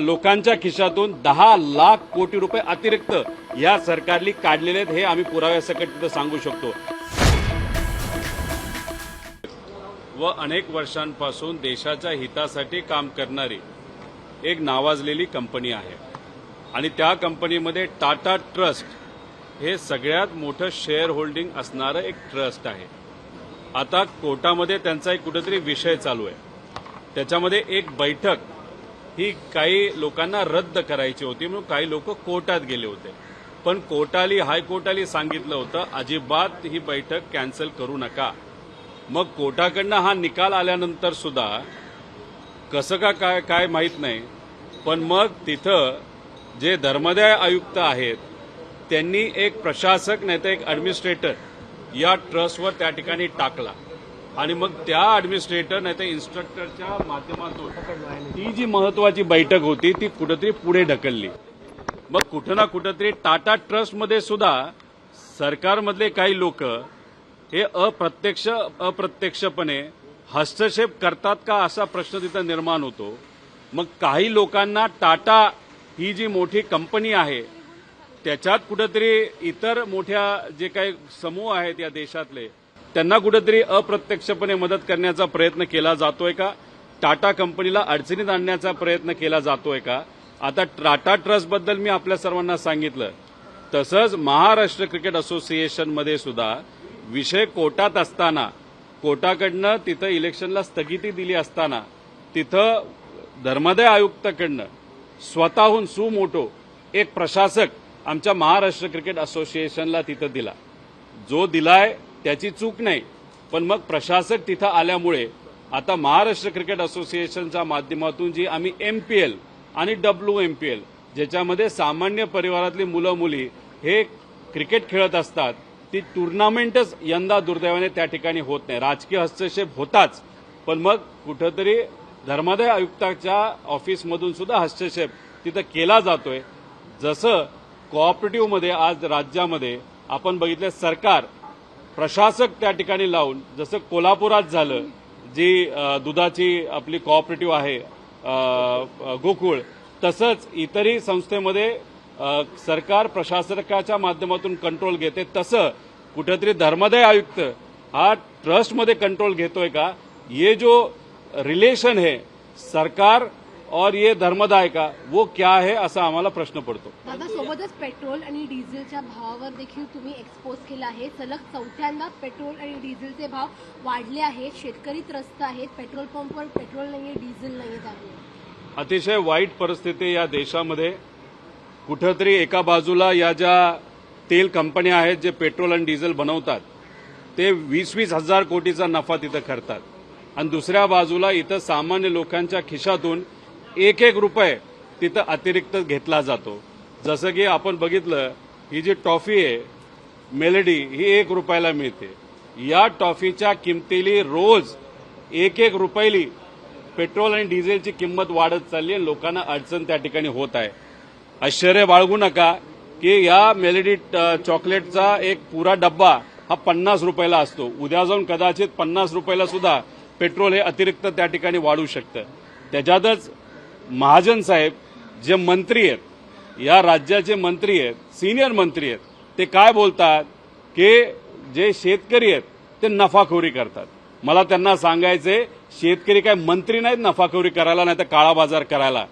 लोकांच्या खिशातून 10 लाख कोटी रुपये अतिरिक्त या सरकारने काढलेले आहेत, हे आम्ही पुराव्यासकट तिथं सांगू शकतो। व अनेक वर्षांपासून देशाच्या हितासाठी काम करणारी एक नावाजलेली कंपनी आहे आणि त्या कंपनीमध्ये टाटा ट्रस्ट हे सगळ्यात मोठं शेअर होल्डिंग असणारं एक ट्रस्ट आहे। आता कोर्टामध्ये त्यांचा एक कुठेतरी विषय चालू आहे, त्याच्यामध्ये एक बैठक ही काही लोकांना रद्द करायची होती म्हणून काही लोक कोर्टात गेले होते, पण हायकोर्टाली सांगितलं होतं अजिबात ही बैठक कॅन्सल करू नका। मग कोर्टाकडनं हा निकाल आल्यानंतर सुद्धा कसं का काय माहीत नाही, पण मग तिथं जे धर्मादाय आयुक्त आहेत त्यांनी एक प्रशासक नाही तर एक ॲडमिनिस्ट्रेटर या ट्रस्टवर त्या ठिकाणी टाकला आणि मग त्या ॲडमिनिस्ट्रेटर नाही तर इन्स्ट्रक्टरच्या माध्यमातून ती जी महत्वाची बैठक होती ती कुठेतरी पुढे ढकलली। मग कुठं ना कुठेतरी टाटा ट्रस्टमध्ये सुद्धा सरकारमधले काही लोक हे अप्रत्यक्षपणे हस्तक्षेप करतात का असा प्रश्न तिथं निर्माण होतो। मग काही लोकांना टाटा ही जी मोठी कंपनी आहे त्याच्यात कुठेतरी इतर मोठ्या जे काही समूह आहेत या देशातले त्यांना कुठेतरी अप्रत्यक्षपणे मदत करण्याचा प्रयत्न केला जातोय का, टाटा कंपनीला अडचणीत आणण्याचा प्रयत्न केला जातोय का। आता टाटा ट्रस्टबद्दल मी आपल्या सर्वांना सांगितलं, तसंच महाराष्ट्र क्रिकेट असोसिएशनमध्ये सुद्धा विषय कोर्टात असताना कोर्टाकडनं तिथं इलेक्शनला स्थगिती दिली असताना तिथं धर्मादाय आयुक्ताकडनं स्वतःहून सुमोटो एक प्रशासक आमच्या महाराष्ट्र क्रिकेट असोसिएशनला तिथं दिला। जो दिलाय त्याची चूक नाही, पण मग प्रशासक तिथं आल्यामुळे आता महाराष्ट्र क्रिकेट असोसिएशनच्या माध्यमातून जी आम्ही MPL आणि WMPL ज्याच्यामध्ये सामान्य परिवारातली मुलं मुली हे क्रिकेट खेळत असतात ती टुर्नामेंटच यंदा दुर्दैवाने त्या ठिकाणी होत नाही। राजकीय हस्तक्षेप होताच, पण मग कुठंतरी धर्मादाय आयुक्ताच्या ऑफिसमधून सुद्धा हस्तक्षेप तिथं केला जातोय। जसं कोऑपरेटिव्हमध्ये आज राज्यामध्ये आपण बघितलं सरकार प्रशासक त्या ठिकाणी लावून, जसं कोल्हापुरात झालं जी दुधाची आपली कोऑपरेटिव्ह आहे गोकुळ, तसंच इतरही संस्थेमध्ये सरकार प्रशासकाच्या माध्यमातून कंट्रोल घेते, तसं कुठेतरी धर्मादाय आयुक्त हा ट्रस्टमध्ये कंट्रोल घेतोय का। ये जो रिलेशन है सरकार और ये धर्मदाय का वो क्या है असा आम्हाला प्रश्न पडतो। दादा, सोबतच पेट्रोल आणि डिझेलच्या भावावर देखील तुम्ही एक्सपोज केला आहे। सलग चौथ्यांदा पेट्रोल आणि डिझेलचे भाव वाढले आहेत, शेतकरी त्रस्त आहेत, पेट्रोल पंपवर पेट्रोल नाहीये, डिझेल नाहीये। त्यामुळे अतिशय वाईट परिस्थिती या देशामध्ये। कुठंतरी एका बाजूला या ज्या तेल कंपन्या आहेत जे पेट्रोल आणि डिझेल बनवतात ते 20-20 हजार कोटीचा नफा तिथं करतात आणि दुसऱ्या बाजूला इथं सामान्य लोकांच्या खिशातून एक रुपये तिथं अतिरिक्त घेतला जातो। जसं की आपण बघितलं ही जी टॉफी आहे मेलडी ही 1 रुपयाला मिळते, या टॉफीच्या किमतीली रोज 1 रुपयाली पेट्रोल आणि डिझेलची किंमत वाढत चालली आणि लोकांना अडचण त्या ठिकाणी होत आहे। आश्चर्य बाळगू नका की या मेलडी चॉकलेटचा एक पुरा डब्बा हा 50 रुपयाला असतो, उद्या जाऊन कदाचित 50 रुपयाला सुद्धा पेट्रोल हे अतिरिक्त त्या ठिकाणी वाढू शकतं। त्याच्यातच महाजन साहेब जे मंत्री आहेत या राज्याचे मंत्री आहेत, सिनियर मंत्री आहेत, ते काय बोलतात की जे शेतकरी आहेत ते नफाखोरी करतात। मला त्यांना सांगायचे शेतकरी काय मंत्री नाहीत नफाखोरी करायला नाही तर काळा बाजार करायला,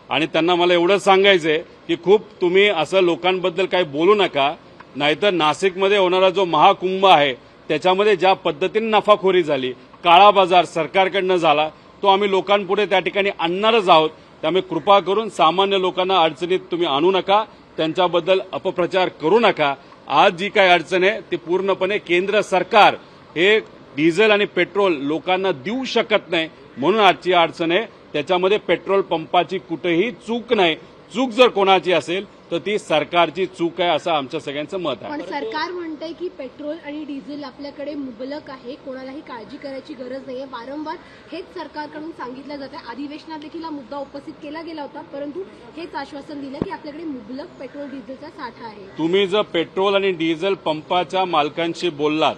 आणि त्यांना मला एवढंच सांगायचंय की खूप तुम्ही असं लोकांबद्दल काही बोलू नका, नाहीतर नाशिकमध्ये होणारा जो महाकुंभ आहे त्याच्यामध्ये ज्या पद्धतीने नफाखोरी झाली, काळा बाजार सरकारकडनं झाला, तो आम्ही लोकांपुढे त्या ठिकाणी आणणारच आहोत। त्यामुळे कृपा करून सामान्य लोकांना अडचणीत तुम्ही आणू नका, त्यांच्याबद्दल अपप्रचार करू नका। आज जी काही अडचण आहे ती पूर्णपणे केंद्र सरकार हे डिझेल आणि पेट्रोल लोकांना देऊ शकत नाही म्हणून आजची अडचण आहे। त्याच्यामध्ये पेट्रोल पंपाची कुठेही चूक नाही, चूक जर कोणाची असेल तर ती सरकारची चूक आहे असं आमच्या सगळ्यांचं मत आहे। पण सरकार म्हणतंय की पेट्रोल आणि डिझेल आपल्याकडे मुबलक आहे, कोणालाही काळजी करायची गरज नाहीये। वारंवार हेच सरकारकडून सांगितलं जातं, अधिवेशनात देखील हा मुद्दा उपस्थित केला गेला होता, परंतु हेच आश्वासन दिलं की आपल्याकडे मुबलक पेट्रोल डिझेलचा साठा आहे। तुम्ही जर पेट्रोल आणि डिझेल पंपाच्या मालकांशी बोललात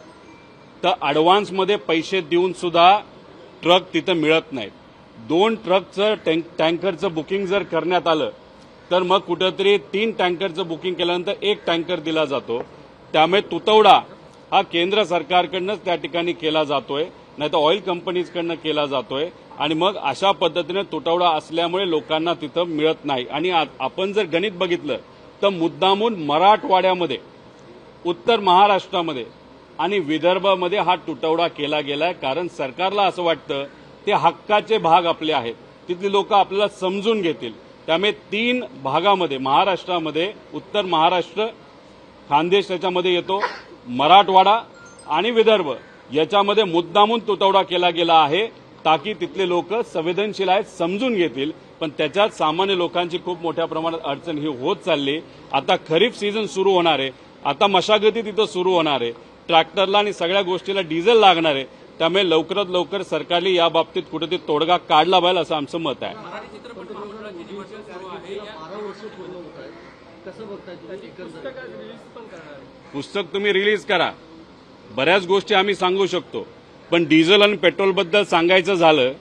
तर ॲडव्हान्समध्ये पैसे देऊन सुद्धा ट्रक तिथं मिळत नाहीत। 2 ट्रकचं टँकरचं बुकिंग जर करण्यात आलं तर मग कुठंतरी 3 टँकरचं बुकिंग केल्यानंतर 1 टँकर दिला जातो. त्यामुळे तुटवडा हा केंद्र सरकारकडनंच त्या ठिकाणी केला जातोय, नाही तर ऑइल कंपनीजकडनं केला जातोय. आणि मग अशा पद्धतीने तुटवडा असल्यामुळे लोकांना तिथं मिळत नाही. आणि आपण जर गणित बघितलं तर मुद्दामून मराठवाड्यामध्ये, उत्तर महाराष्ट्रामध्ये आणि विदर्भामध्ये हा तुटवडा केला गेलाय. कारण सरकारला असं वाटतं ते हक्काचे भाग आपले आहेत, तिथली लोक आपल्याला समजून घेतील. त्यामुळे 3 भागामध्ये, महाराष्ट्रामध्ये उत्तर महाराष्ट्र, खानदेश त्याच्यामध्ये येतो, मराठवाडा आणि विदर्भ, याच्यामध्ये मुद्दामून तुटवडा केला गेला आहे ताकी तिथले लोक संवेदनशील आहेत, समजून घेतील. पण त्याच्यात सामान्य लोकांची खूप मोठ्या प्रमाणात अडचण ही होत चालली. आता खरीप सीझन सुरू होणार आहे, आता मशागती तिथं सुरू होणार आहे, ट्रॅक्टरला आणि सगळ्या गोष्टीला डिझेल लागणार आहे. त्यामुळे लवकरात लवकर सरकारने या बाबतीत कुठेतरी तोडगा काढला पाहिजे असं आमचं मत आहे. पुस्तक तुम्ही रिलीज करा, बऱ्याच गोष्टी आम्ही सांगू शकतो. पण डिझेल आणि पेट्रोलबद्दल सांगायचं झालं,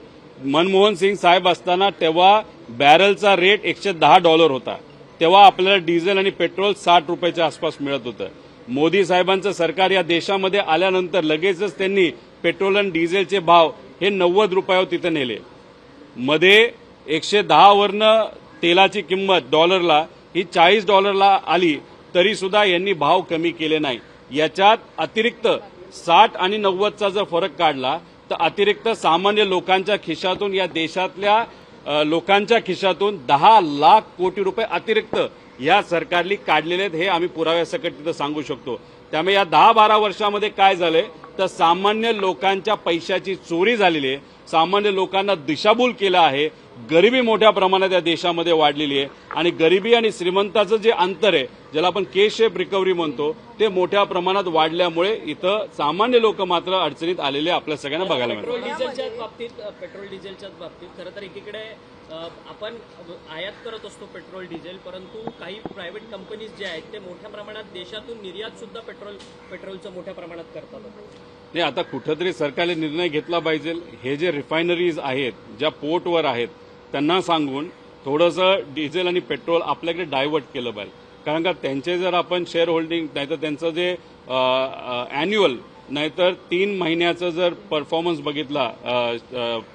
मनमोहन सिंग साहेब असताना तेव्हा बॅरलचा रेट $110 होता. तेव्हा आपल्याला डिझेल आणि पेट्रोल ₹60च्या आसपास मिळत होतं. मोदी साहेबांचं सरकार या देशामध्ये आल्यानंतर लगेचच त्यांनी पेट्रोल आणि डिझेलचे भाव हे ₹90 तिथे नेले. मध्ये 110 वरनं तेलाची किंमत डॉलरला ही $40 आली, तरी सुद्धा यांनी भाव कमी केले नाही. याच्यात अतिरिक्त 60 आणि 90चा जर फरक काढला तर अतिरिक्त सामान्य लोकांच्या खिशातून, या देशातल्या लोकांच्या खिशातून 10 लाख कोटी रुपये अतिरिक्त या सरकारने काढलेले आहेत. हे आम्ही पुराव्यासकट तिथं सांगू शकतो. त्यामुळे या 10-12 वर्षामध्ये काय झालंय तर सामान्य लोकांच्या पैशाची चोरी झालेली आहे, सामान्य लोकांना दिशाभूल केलं आहे. गरिबी मोठ्या प्रमाणात या देशामध्ये वाढलेली आहे आणि गरिबी आणि श्रीमंताचं जे अंतर आहे, ज्याला आपण के शेप रिकव्हरी म्हणतो, ते मोठ्या प्रमाणात वाढल्यामुळे इथं सामान्य लोक मात्र अडचणीत आलेले आपल्या सगळ्यांना बघायला मिळतात. पेट्रोल डिझेलच्याच बाबतीत खरं तर एकीकडे आपण आयात करत असतो पेट्रोल डिझेल, परंतु काही प्रायव्हेट कंपनीज जे आहेत ते मोठ्या प्रमाणात देशातून निर्यात सुद्धा पेट्रोलचं मोठ्या प्रमाणात करतात. नाही, आता कुठंतरी सरकारने निर्णय घेतला पाहिजे. हे जे रिफायनरीज आहेत, ज्या पोर्टवर आहेत, त्यांना सांगून थोडंसं डिझेल आणि पेट्रोल आपल्याकडे डायव्हर्ट केलं पाहिजे. कारण का त्यांचे जर आपण शेअर होल्डिंग, नाहीतर त्यांचं जे अॅन्युअल, नाहीतर 3 महिन्याचं जर परफॉर्मन्स बघितला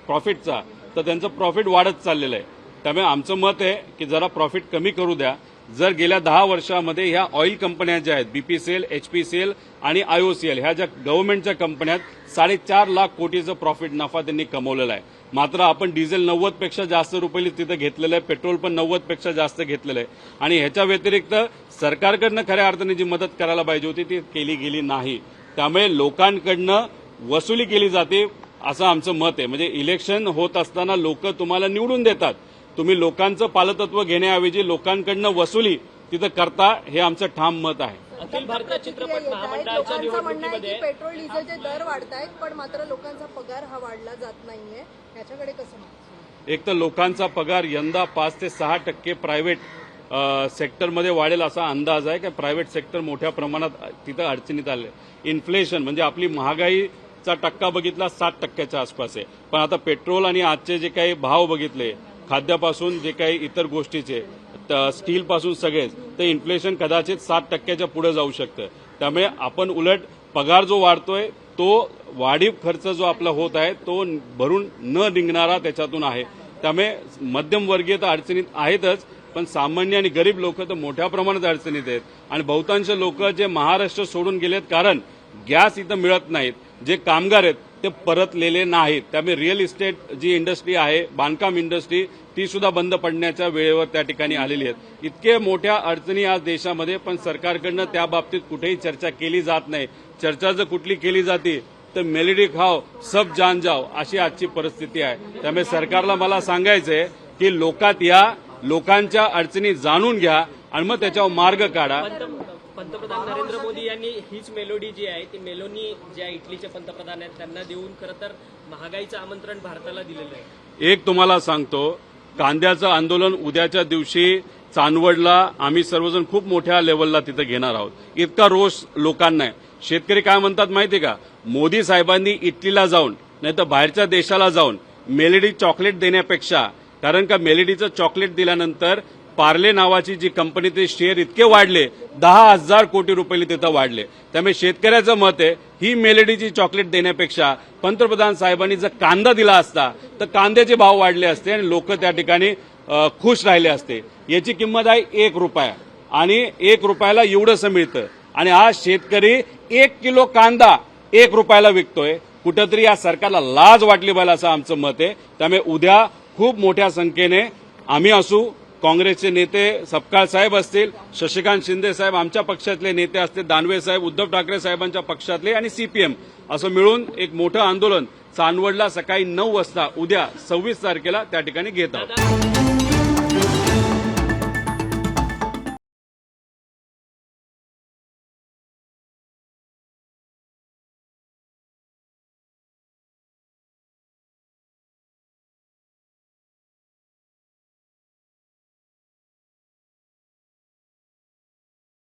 प्रॉफिटचा, तर त्यांचं प्रॉफिट वाढत चाललेलं आहे. त्यामुळे आमचं मत आहे की जरा प्रॉफिट कमी करू द्या. जर गेल्या 10 वर्षामध्ये ह्या ऑइल कंपन्या ज्या आहेत, बीपीसीएल, एचपीसीएल आणि आयओसीएल, ह्या ज्या गव्हर्नमेंटच्या कंपन्या आहेत, 4.5 लाख कोटीचं प्रॉफिट नफा त्यांनी कमवलेला आहे. मात्र आपण डिझेल 90 पेक्षा जास्त रुपये तिथं घेतलेलं आहे, पेट्रोल पण 90 पेक्षा जास्त घेतलेलं आहे. आणि ह्याच्या व्यतिरिक्त सरकारकडनं खऱ्या अर्थाने जी मदत करायला पाहिजे होती ती केली गेली नाही. त्यामुळे लोकांकडनं वसुली केली जाते असं आमचं मत आहे. म्हणजे इलेक्शन होत असताना लोक तुम्हाला निवडून देतात, तुम्ही लोकांचं पालतत्व घेण्याऐवजी लोकांकडनं वसुली तिथं करता, हे आमचं ठाम मत आहे. अखिल भारतीय चित्रपट महामंडळाच्या निवडणुकीमध्ये पेट्रोल डिझेलचे दर वाढतायत, पण मात्र लोकांचा पगार हा वाढला जात नाहीये. याच्याकडे कसं? एक तर लोकांचा पगार यंदा 5 ते 6% प्रायव्हेट सेक्टरमध्ये वाढेल असा अंदाज आहे. की प्रायव्हेट सेक्टर मोठ्या प्रमाणात तिथं अडचणीत आले. इन्फ्लेशन म्हणजे आपली महागाईचा टक्का बघितला 7%च्या आसपास आहे. पण आता पेट्रोल आणि आजचे जे काही भाव बघितले, खाद्यापासून जे काही इतर गोष्टीचे, स्टीलपासून सगळेच, तर इन्फ्लेशन कदाचित 7%च्या पुढे जाऊ शकतं. त्यामुळे आपण उलट पगार जो वाढतोय तो वाढीव खर्च जो आपला होत आहे तो भरून न निघणारा त्याच्यातून आहे. त्यामुळे मध्यमवर्गीय तर अडचणीत आहेतच, पण सामान्य आणि गरीब लोक तर मोठ्या प्रमाणात अडचणीत आहेत. आणि बहुतांश लोक जे महाराष्ट्र सोडून गेलेत कारण गॅस इथं मिळत नाहीत, जे कामगार आहेत ते परतलेले नाहीत. त्यामुळे रिअल इस्टेट जी इंडस्ट्री आहे, बांधकाम इंडस्ट्री, ती सुद्धा बंद पडण्याच्या वेळेवर त्या ठिकाणी आलेली आहेत. इतके मोठ्या अडचणी आज देशामध्ये, पण सरकारकडनं त्या बाबतीत कुठेही चर्चा केली जात नाही. चर्चा जर कुठली केली जाते तर मेलेडी खाव सब जान जाव अशी आजची परिस्थिती आहे. त्यामुळे सरकारला मला सांगायचंय की लोकात या, लोकांच्या अडचणी जाणून घ्या आणि मग त्याच्यावर मार्ग काढा. पंतप्रधान नरेंद्र मोदी यांनी हीच मेलोडी जी आहे ती मेलोनी ज्या इटलीचे पंतप्रधान आहेत त्यांना देऊन खरं तर महागाईचं आमंत्रण भारताला दिलेलं आहे. एक तुम्हाला सांगतो, कांद्याचं आंदोलन उद्याच्या दिवशी चांदवडला आम्ही सर्वजण खूप मोठ्या लेवलला तिथे घेणार आहोत. इतका रोष लोकांना आहे. शेतकरी काय म्हणतात माहितीये का, मोदी साहेबांनी इटलीला जाऊन, नाही तर बाहेरच्या देशाला जाऊन मेलेडी चॉकलेट देण्यापेक्षा, कारण का मेलेडीचं चॉकलेट दिल्यानंतर पार्ले नावाची जी कंपनी ते शेअर इतके वाढले, 10,000 कोटी रुपये तिथं वाढले. त्यामुळे शेतकऱ्याचं मत आहे ही मेलेडीची चॉकलेट देण्यापेक्षा पंतप्रधान साहेबांनी जर कांदा दिला असता तर कांद्याचे भाव वाढले असते आणि लोक त्या ठिकाणी खुश राहिले असते. याची किंमत आहे 1 रुपया आणि 1 रुपयाला एवढंसं मिळतं आणि आज शेतकरी 1 किलो कांदा 1 रुपयाला विकतोय. कुठंतरी या सरकारला लाज वाटली पाहिजे असं आमचं मत आहे. त्यामुळे उद्या खूप मोठ्या संख्येने आम्ही असू, काँग्रेसचे नेते सपकाळ साहेब असतील, शशिकांत शिंदे साहेब आमच्या पक्षातले नेते असतील, दानवे साहेब उद्धव ठाकरे साहेबांच्या पक्षातले आणि सीपीएम असं मिळून एक मोठं आंदोलन चांदवडला सकाळी 9 वाजता उद्या 26 तारखेला त्या ठिकाणी घेत आहोत.